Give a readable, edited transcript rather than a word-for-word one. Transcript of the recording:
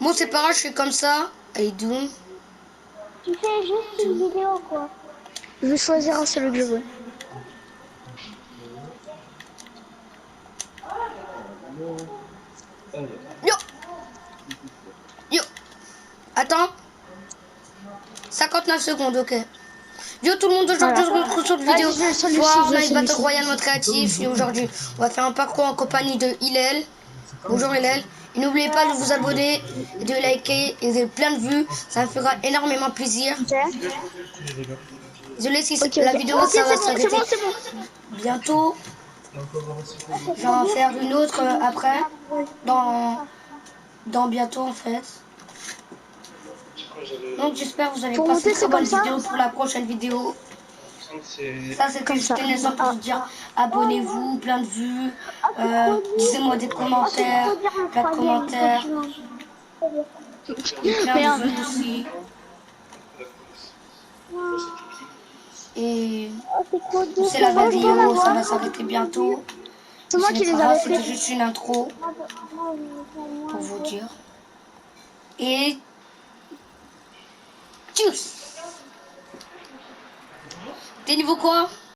Bon, c'est pas grave, je fais comme ça. Allez, Doom. Tu fais juste une vidéo, quoi. Je vais choisir un seul que je veux. Yo. Yo. Attends. 59 secondes, ok. Yo tout le monde, aujourd'hui Voilà. on se retrouve sur une vidéo Vas-y, celui-ci, Fortnite Battle celui-ci. Royale mode créatif. Et aujourd'hui, on va faire un parcours en compagnie de Hillel. Bonjour Hillel. Et n'oubliez pas de vous abonner, et de liker et de plein de vues. Ça me fera énormément plaisir. Ok. Désolé si Ok, la ok. vidéo Ok, ça va c'est bon, c'est s'arrêter bon, c'est bon. bientôt. Ah, c'est Je vais trop en dur. faire une autre après. Ah, ouais. Dans, dans bientôt en fait. Donc j'espère que vous allez Pour passer monter, une très c'est comme bonne ça. vidéo pour la prochaine vidéo. Ça c'est Comme que ça. j'étais naissant pour Ah. vous dire abonnez-vous, plein de vues, Ah, c'est trop dites-moi des dur. Ah, c'est commentaires, trop dur le plein de troisième commentaires continent. Trop dur. et plein de Merde. vues aussi. Et Ah, c'est trop dur. c'est C'est la vrai, je peux vidéo, ça va l'avoir. s'arrêter bientôt. C'est Mais moi ce n'est qui pas les grave, avais c'était fait. juste une intro Moi, pour un vous peu. dire. Et tchuss. T'es niveau quoi?